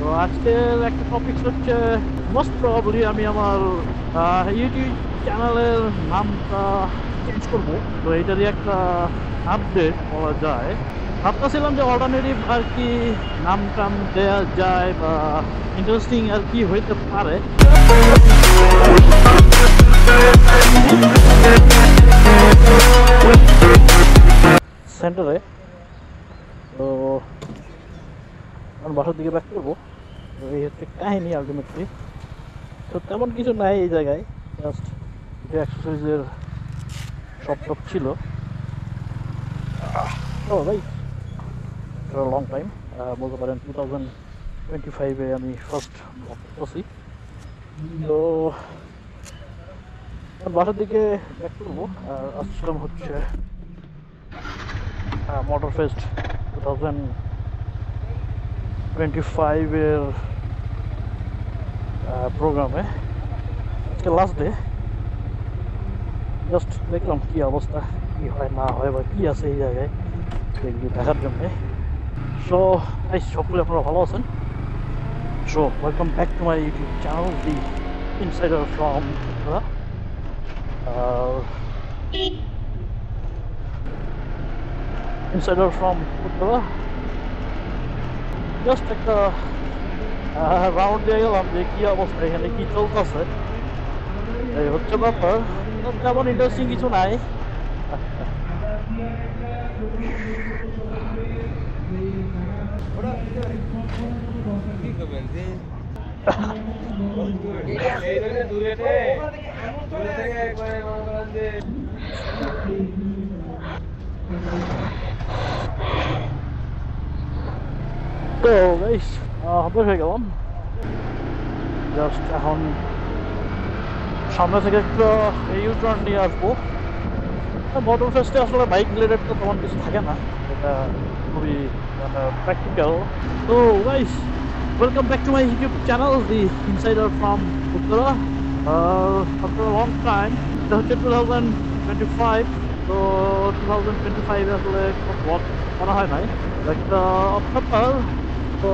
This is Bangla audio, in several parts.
তো আজকের একটা টপিক হচ্ছে মোস্ট প্রবাবলি আমি আমার ইউটিউব চ্যানেলের নামটা চেঞ্জ করব। তো এটারই একটা আপডেট বলা যায়। ভাবতেছিলাম যে অল্টারনেটিভ আর কি নাম টাম দেয়া যায় বা ইন্টারেস্টিং আর কি হইতে পারে। সেন্টারে তো আমার বাসার দিকে ব্যাক করবো। তো এই হচ্ছে কাহিনী আলটিমেটলি। তো তেমন কিছু নাই এই জায়গায়, জাস্ট যে অ্যাক্সেসরিজের শপ টপ ছিল। ও ভাই লং টাইম বলতে পারেন 2025-এ আমি ফার্স্ট ব্লগ করছি। তো বাসার দিকে ব্যাক করবো। আর আসছিলাম হচ্ছে মোটর ফেস্ট 2025-এর প্রোগ্রামে। আজকে লাস্ট ডে, জাস্ট দেখলাম কি অবস্থা, কি হয় না হয় বা কি আছে এই জায়গায় এগুলি দেখার জন্যে। সো সকলে আপনারা ভালো আছেন। So welcome back to my YouTube channel the insider from Uttara. Insider from Uttara just একটা রাউন্ড দিয়ে গেলাম যে কি অবস্থা, এখানে কি চলতেছে এই হচ্ছে ব্যাপার। তেমন ইন্টারেস্টিং কিছু নাই। তো গাইস বের হয়ে গেলাম। জাস্ট এখন সামনে থেকে একটা ইউ টার্ন নিয়ে আসবো। মোটর ফেস্টে আসলে বাইক রিলেটেড তো তেমন কিছু থাকে না, এটা খুবই মানে প্র্যাকটিক্যাল। তো guys welcome back to my YouTube channel the insider from Uttara. After long time, এটা হচ্ছে 2025। তো 2025 আসলে কোনো ব্লগ করা হয় নাই, একটা ব্যাপার। তো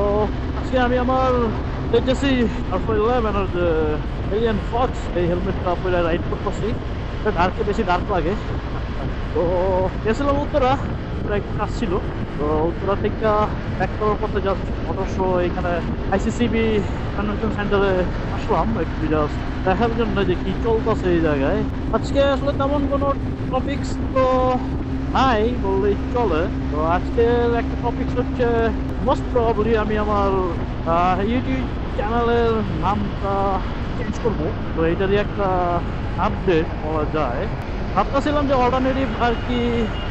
আজকে আমি আমার লেটেসি R411 আর যে এলিয়ান ফক্স এই হেলমেটটা পরে রাইড করতেছি। ডার্কে বেশি ডার্ক লাগে। তো গেছিলাম উত্তরা, একটা কাজ ছিল। তো উত্তরা থেকে ব্যাক করার পথে জাস্ট মোটর শো এখানে ICCB কনভেনশন সেন্টারে আসলাম একটু জাস্ট দেখার জন্য যে কি চলতেছে এই জায়গায়। আজকে আসলে তেমন কোনো টপিকস তো নাই বললেই চলে। তো আজকের একটা টপিকস হচ্ছে মোস্ট প্রবাবলি আমি আমার ইউটিউব চ্যানেলের নামটা চেঞ্জ করব। তো এটারই একটা আপডেট বলা যায়। ভাবতেছিলাম যে অল্টারনেটিভ আর কি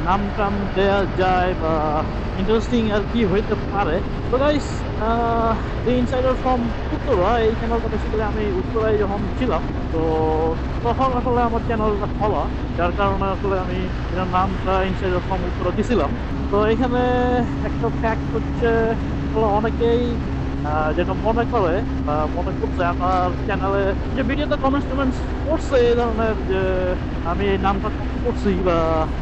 নাম টাম দেয়া যায় বা ইন্টারেস্টিং আর কি হইতে পারে। তো guys the insider from Uttara এই চ্যানেলটা বেসিক্যালি আমি উত্তরায় যখন ছিলাম তো তখন আসলে আমার চ্যানেলটা খোলা, যার কারণে আসলে আমি এটার নামটা ইনসাইডার ফ্রম উত্তরা দিছিলাম। তো এখানে একটা ফ্যাক্ট হচ্ছে অনেকেই যেটা মনে করে বা মনে করছে আমার চ্যানেলে যে ভিডিওতে কমেন্টস করছে এই ধরনের যে আমি এই নামটা কপি করছি বা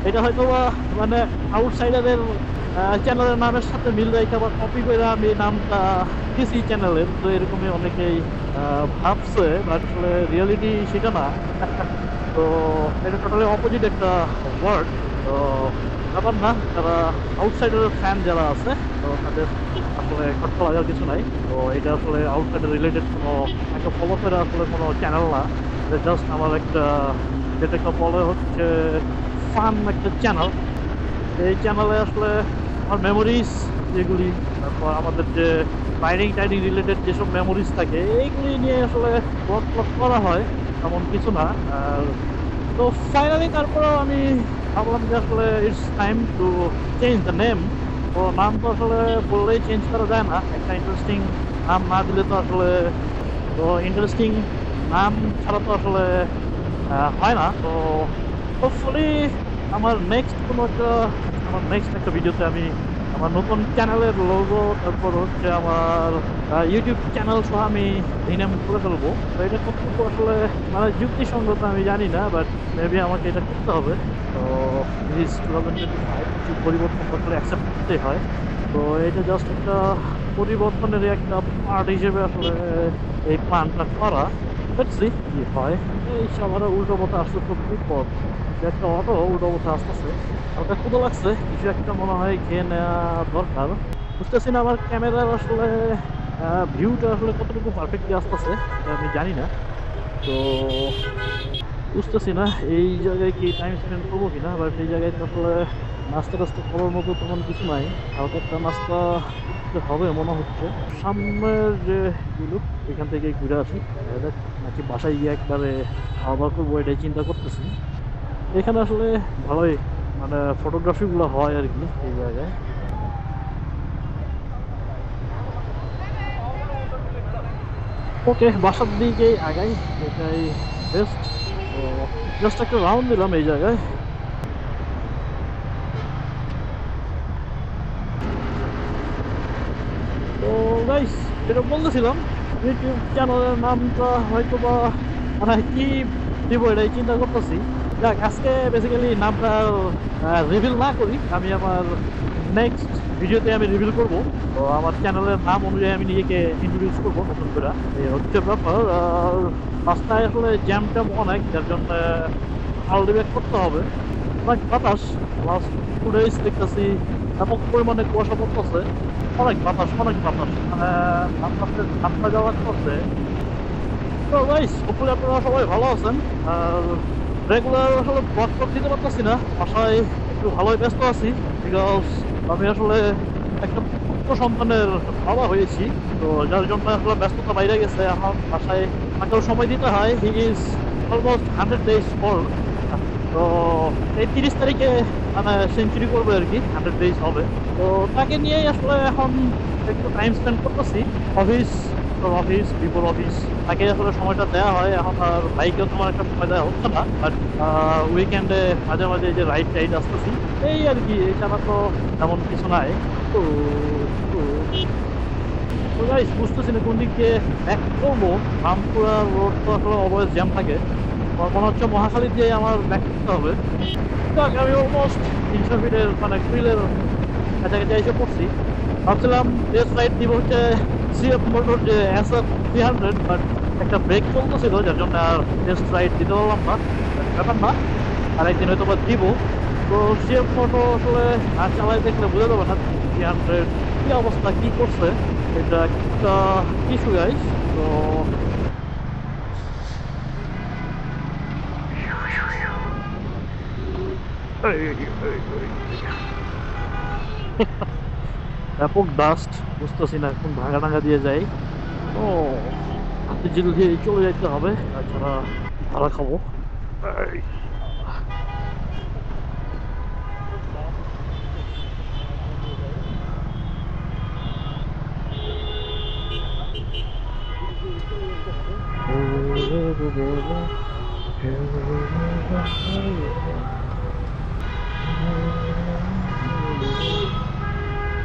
এটা হয়তো বা মানে আউটসাইডারের চ্যানেলের নামের সাথে মিল রেখে বা কপি করে আমি নামটা দিছি চ্যানেলের। তো এরকমই অনেকেই ভাবছে, বাট আসলে রিয়েলিটি সেটা না। তো এটা টোটালি অপোজিট একটা ওয়ার্ড। তো ব্যাপার না, যারা আউটসাইডারের ফ্যান যারা আছে তো তাদের আসলে খটকা লাগার কিছু নাই। তো এটা আসলে আউটসাইডার রিলেটেড কোনো একটা ফলো করে আসলে কোনো চ্যানেল না, জাস্ট আমার একটা যেটাকে বলে হচ্ছে ফান একটা চ্যানেল। এই চ্যানেলে আসলে আমার মেমোরিজ যেগুলি, তারপর আমাদের যে রাইডিং টাইডিং রিলেটেড যেসব মেমোরিজ থাকে এইগুলি নিয়ে আসলে ব্লগ ব্লগ করা হয়, এমন কিছু না। আর তো ফাইনালি তারপরেও আমি ভাবলাম যে আসলে it's time to change the name. তো নাম তো আসলে বললেই চেঞ্জ করা যায় না, একটা ইন্টারেস্টিং নাম না দিলে তো আসলে, তো ইন্টারেস্টিং নাম ছাড়া তো আসলে হয় না। তো হোপফুলি আমার নেক্সট একটা ভিডিওতে আমি আমার নতুন চ্যানেলের লোগো, তারপর হচ্ছে আমার ইউটিউব চ্যানেল সহ আমি রিনেম করে ফেলবো। তো এটা কতটুকু আসলে মানে যুক্তিসঙ্গত আমি জানি না, বাট মেবি আমাকে এটা করতে হবে। তো 2025 কিছু পরিবর্তন আসলে অ্যাকসেপ্ট করতেই হয়। তো এটা জাস্ট একটা পরিবর্তনের একটা পার্ট হিসেবে আসলে এই প্ল্যানটা করা। দেখছি কি হয়। এই সামনে উল্টো পথে আসতে খুব বিপদ, একটা অটো উল্টো পথে আসতেছে। হালকা ক্ষুধা লাগছে, কিছু একটা মনে হয় খেয়ে নেওয়া দরকার। বুঝতেছি না আমার ক্যামেরার আসলে ভিউটা আসলে কতটুকু পারফেক্টলি আসতেছে এটা আমি জানি না। তো বুঝতেছি না এই জায়গায় কি টাইম স্পেন্ড করবো কিনা, বাট এই জায়গায় তো আসলে নাস্তা টাস্তা করার মতো তেমন কিছু নাই। হালকা একটা নাস্তা করতে হবে মনে হচ্ছে। সামনের যে লুক এখান থেকে ঘুরে আসি, দেখ নাকি বাসায় গিয়ে একবারে খাওয়া দাওয়া করবো এটাই চিন্তা করতেছি। এখানে আসলে ভালোই মানে ফটোগ্রাফিগুলো হয় আর কি এই জায়গায়। ওকে, বাসার দিকেই আগাই, এটাই বেস্ট। তো জাস্ট একটা রাউন্ড দিলাম এই জায়গায়। তো গাইস, যেটা বলতেছিলাম, ইউটিউব চ্যানেলের নামটা হয়তো বা মানে কি দিব এটাই চিন্তা করতেছি। যাক, আজকে বেসিক্যালি নামটা রিভিল না করি, আমি আমার নেক্সট ভিডিওতে আমি রিভিল করব। তো আমার চ্যানেলের নাম অনুযায়ী আমি নিজেকে ইন্ট্রোডিউস করবো নতুন করে, এই হচ্ছে ব্যাপার। আর রাস্তায় আসলে জ্যাম ট্যাম অনেক, যার জন্য আলটিমেট করতে হবে। অনেক বাতাস, লাস্ট 2 days দেখতেছি ব্যাপক পরিমাণে কুয়াশা পড়তেছে। অনেক বাতাস, অনেক বাতাস, মানে বাতাসে ধাক্কা যাওয়া করছে। তো গাইস, হোপফুলি আপনারা সবাই ভালো আছেন। আর রেগুলার আসলে ব্লগ টক দিতে পারতেছি না, বাসায় একটু ভালোই ব্যস্ত আছি। বিকজ আমি আসলে একটা পুত্র সন্তানের বাবা হয়েছি। তো যার জন্য আসলে ব্যস্ততা বাইরে গেছে, এখন বাসায় তাকেও সময় দিতে হয়। He is almost 100 days old। তো এই 30 তারিখে মানে সেঞ্চুরি করবে আর কি, 100 days হবে। তো তাকে নিয়েই আসলে এখন একটু টাইম স্পেন্ড করতেছি। অফিস অফিস বিফোর অফিস তাকে আসলে সময়টা দেওয়া হয়। এখন আর বাইকেও তোমার একটা সময় দেওয়া হচ্ছে না, বাট উইকেন্ডে মাঝে মাঝে যে রাইড টাইড আসতেছি এই আর কি, এছাড়া তো তেমন কিছু নাই। তো গাইস, বুঝতেছি না কোন দিক দিয়ে ব্যাক করবো। রামপুরা রোড তো আসলে অলওয়েজ জ্যাম থাকে। আমার মনে হচ্ছে মহাখালী দিয়ে আমার ব্যাক করতে হবে। যাক, আমি অলমোস্ট 300 ফিটের মানে কুইলের কাছাকাছি এসে পড়ছি। ভাবছিলাম টেস্ট রাইড দিব হচ্ছে সিএফ মোটর যে SF300, বাট একটা ব্রেক চলতেছিল যার জন্য আর টেস্ট রাইড দিতে পারলাম না। ব্যাপার না, আরেকদিন হয়তো বা দিব। তো সিএফ মোটর আসলে আর চালাই দেখলে বোঝা যাবে না 300 কি অবস্থা কি করছে। এটা একটা ইস্যু গাইস। তো ব্যাপক ডাস্ট, বুঝতেছি না কোন ভাঙা টাঙ্গা দিয়ে যাই। ও, হাতে জিল দিয়ে চলে যাইতে হবে, তাছাড়া ভাড়া খাবো। এই,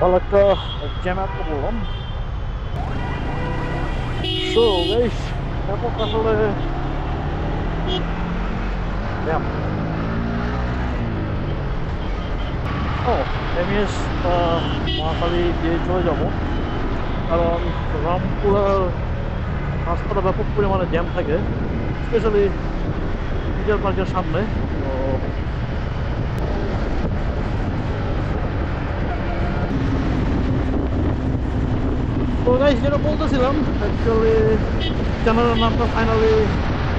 ভালো একটা জ্যাম আপ বললাম। সো গাইস, ব্যাপক আসলে জ্যাম। ও, এমএস মহাখালী দিয়ে চলে যাবো, কারণ রামপুরার রাস্তাটা ব্যাপক পরিমাণে জ্যাম থাকে, স্পেশালি নিজের পার্কের সামনে। তো গাইস, যেটা বলতেছিলাম, অ্যাকচুয়ালি চ্যানেলের নামটা finally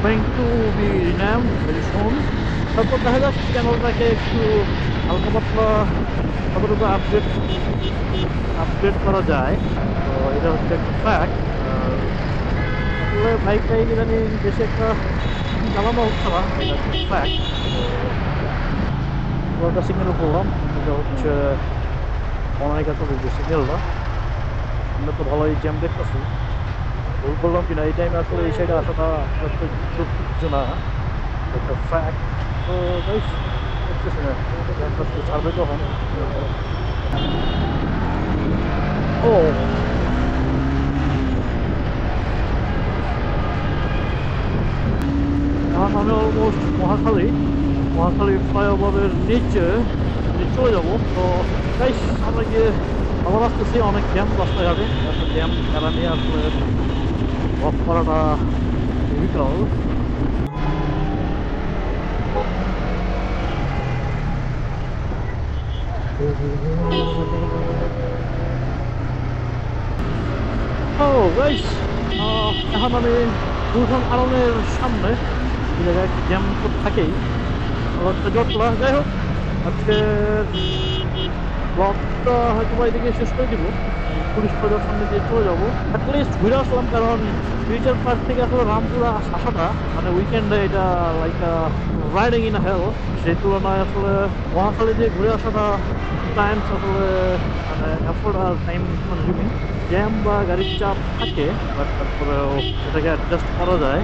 going to be renamed very soon. তারপর দেখা যাক চ্যানেলটাকে একটু হালকা পাতলা কতটুকু আপডেট করা যায়। তো এটা হচ্ছে একটা ফ্যাক্ট। আসলে বাইকটা ইদানিং বেশি একটা চালানো হচ্ছে না, এটা হচ্ছে ফ্যাক্ট। তো একটা সিগন্যাল করলাম, এটা হচ্ছে অনামিকা কলেজ যে সিগন্যালটা। আমরা তো ভালোই জ্যাম দেখতেছি। ভুল করলাম কিনা এই টাইমে, আসলে এই সাইডে আসাটা কিছু না, একটা ফ্যাক্ট। তো গাইস, দেখতেছি না জ্যামটা ছাড়বে কখন। ও, এখন আমি অলমোস্ট মহাখালী ফ্লাইওভারের নিচে চলে যাবো। তো গাইস, আমরা গিয়ে আবার আসতেছি অনেক জ্যাম রাস্তাঘাটে, এত জ্যাম খেলা নিয়ে আসলে অফ করাটা ডিফিকাল্ট। ও গাইস, এখন আমি দুজন আড়নের সামনে এই জায়গায় জ্যাম তো থাকেই, একটা জটলা। যাই হোক, আজকের ব্লগটা হয়তো বা এদিকে শেষ করে দিব। পুলিশ বাজার সামনে দিয়ে চলে যাবো, অ্যাটলিস্ট ঘুরে আসলাম। কারণ ফিউচার পার্ক থেকে আসলে রামপুরা আসাটা মানে উইকেন্ডে এটা লাইক রাইডিং ইন হেল। সেই তুলনায় আসলে মহাখালী দিয়ে ঘুরে আসাটা টাইমস আসলে মানে এফোর্ট আর টাইম কনজিউমিং। জ্যাম বা গাড়ির চাপ থাকে, বাট তারপরেও এটাকে অ্যাডজাস্ট করা যায়।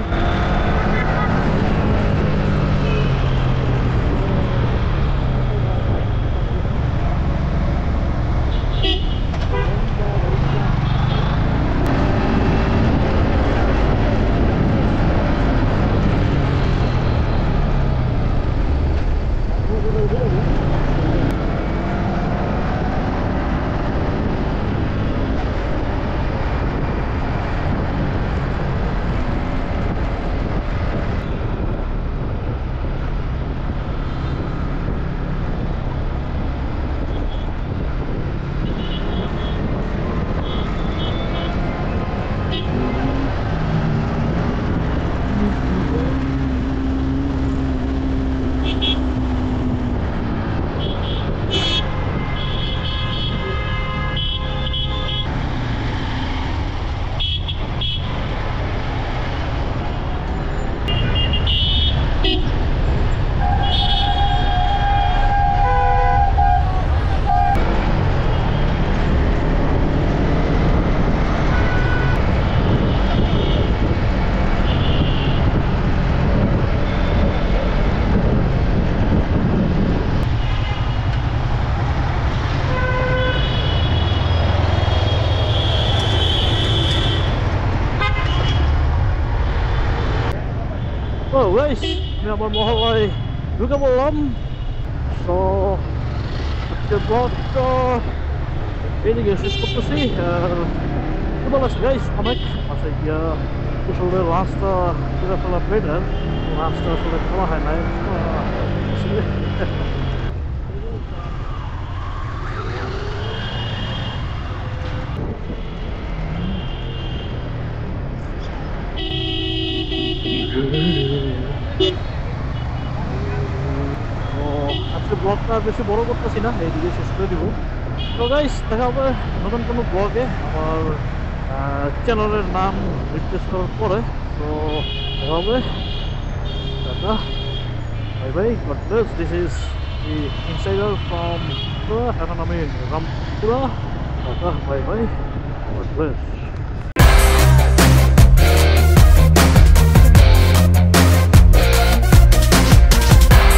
ও গাইস, আমি আমার মহল্লায় ঢুকে পড়লাম। তো আজকের ব্লগটা এইদিকে শেষ করতেছি। কেমন আছে গাইস অনেক বাসায় গিয়া আসলে লাঞ্চটা করে ফেলা বেটার। লাঞ্চটা আসলে খাওয়া হয় নাই আসলে। তো আজকে ব্লগটা বেশি বড় করতেছি না, এইদিকে শেষ করে দিব। তো গাইস, দেখা হবে নতুন কোনো ব্লগে আমার চ্যানেলের নাম রিপ্লেস করার পরে। তো দেখা হবে, tata, bye bye, god bless. This is the insider from এখন আমি Rampura. Tata, bye bye, god bless.